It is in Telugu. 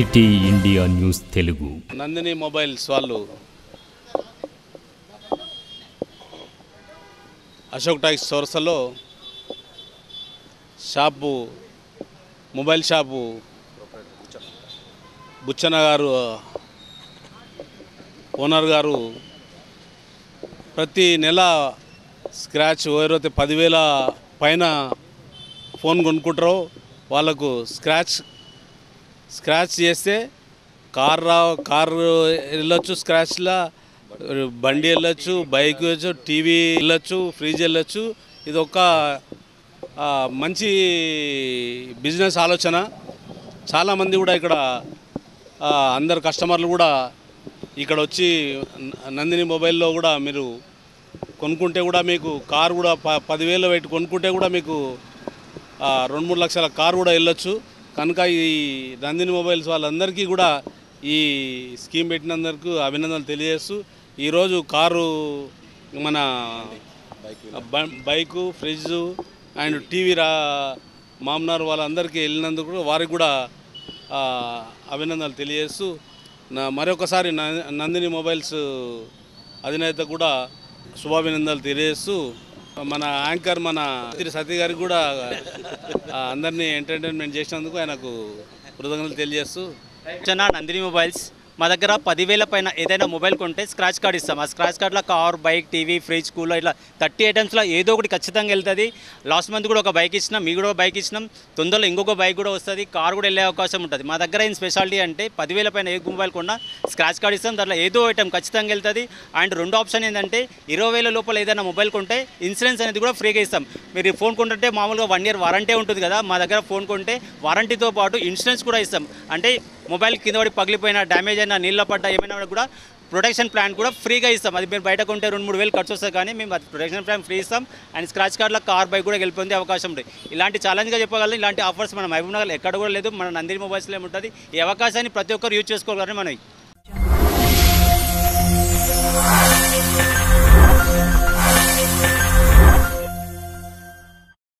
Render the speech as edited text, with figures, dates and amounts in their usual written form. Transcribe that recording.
City India news Telugu. Nandini mobiles వాళ్ళు అశోక్ టాక్స్ సోర్సలో షాపు మొబైల్ షాపు బుచ్చన్న గారు ఓనర్ గారు ప్రతి నెల స్క్రాచ్ ఎవరైతే 10,000 పైన ఫోన్ కొనుక్కుంటారో వాళ్ళకు స్క్రాచ్ చేస్తే కారు వెళ్ళొచ్చు, స్క్రాచ్లా బండి వెళ్ళొచ్చు, బైక్ వెళ్ళొచ్చు, టీవీ వెళ్ళొచ్చు, ఫ్రిడ్జ్ వెళ్ళొచ్చు. ఇది ఒక మంచి బిజినెస్ ఆలోచన. చాలామంది కూడా ఇక్కడ అందరు కస్టమర్లు కూడా ఇక్కడ వచ్చి నందిని మొబైల్లో కూడా మీరు కొనుక్కుంటే కూడా మీకు కారు కూడా 10,000 పెట్టి కొనుక్కుంటే కూడా మీకు 2-3 లక్షల కారు కూడా వెళ్ళొచ్చు. కనుక ఈ నందిని మొబైల్స్ వాళ్ళందరికీ కూడా ఈ స్కీమ్ పెట్టినందుకు అభినందనలు తెలియజేస్తూ ఈరోజు కారు మన బైకు, ఫ్రిడ్జ్ అండ్ టీవీ మామనారు వాళ్ళందరికీ వెళ్ళినందుకు వారికి కూడా అభినందనలు తెలియజేస్తూ మరొకసారి నందిని మొబైల్స్ అధినేత కూడా శుభాభినందనలు తెలియజేస్తూ మన యాంకర్ మన సతీ గారికి కూడా అందరినీ ఎంటర్టైన్మెంట్ చేసినందుకు ఆయనకు కృతజ్ఞతలు తెలియజేస్తూ నందిని మొబైల్స్ మా దగ్గర 10,000 పైన ఏదైనా మొబైల్ కొంటే స్క్రాచ్ కార్డ్ ఇస్తాం. ఆ స్క్రాచ్ కార్డ్లో car, bike, TV, fridge, cooler ఇట్లా 30 ఐటమ్స్లో ఏదో ఒకటి ఖచ్చితంగా వెళ్తుంది. లాస్ట్ మంత్ కూడా ఒక బైక్ ఇచ్చినాం, మీ కూడా బైక్ ఇచ్చినాం. తొందరలో ఇంకొక బైక్ కూడా వస్తుంది, కార్ కూడా వెళ్ళే అవకాశం ఉంటుంది. మా దగ్గర ఏం స్పెషాలిటీ అంటే 10,000 పైన ఏ మొబైల్ కొన్నా స్క్రాచ్ కార్డ్ ఇస్తాం, దాంట్లో ఏదో ఐటమ్ ఖచ్చితంగా వెళ్తుంది. అండ్ రెండో ఆప్షన్ ఏంటంటే 20,000 లోపల ఏదైనా మొబైల్ కొంటే ఇన్సూరెన్స్ అనేది కూడా ఫ్రీగా ఇస్తాం. మీరు ఫోన్ కొంటుంటే మామూలుగా 1 year వారంటీ ఉంటుంది కదా, మా దగ్గర ఫోన్ కొంటే వారంటీతో పాటు ఇన్సూరెన్స్ కూడా ఇస్తాం. అంటే మొబైల్ కింద పడి పగిలిపోయినా, డ్యామేజ్ అయినా, నీళ్ళ పడ్డా ఏమైనా కూడా ప్రొటెక్షన్ ప్లాన్ కూడా ఫ్రీగా ఇస్తాం. అది మీరు బయట కొంటే 2-3 వేలు ఖర్చు వస్తుంది, కానీ మేము అది ప్రొటెక్షన్ ప్లాన్ ఫ్రీ ఇస్తాం. అండ్ స్క్రాచ్ కార్డ్లో కార్, బైక్ కూడా గెలిపొందే అవకాశం ఉంటుంది. ఇలాంటి ఛాలెంజ్గా చెప్పగలం. ఇలాంటి ఆఫర్స్ మన మహబూబ్ నగర్ ఎక్కడ కూడా లేదు, మన నందిని మొబైల్స్లో ఏముంటుంది. ఈ అవకాశాన్ని ప్రతి ఒక్కరు యూజ్ చేసుకోగలరని మనం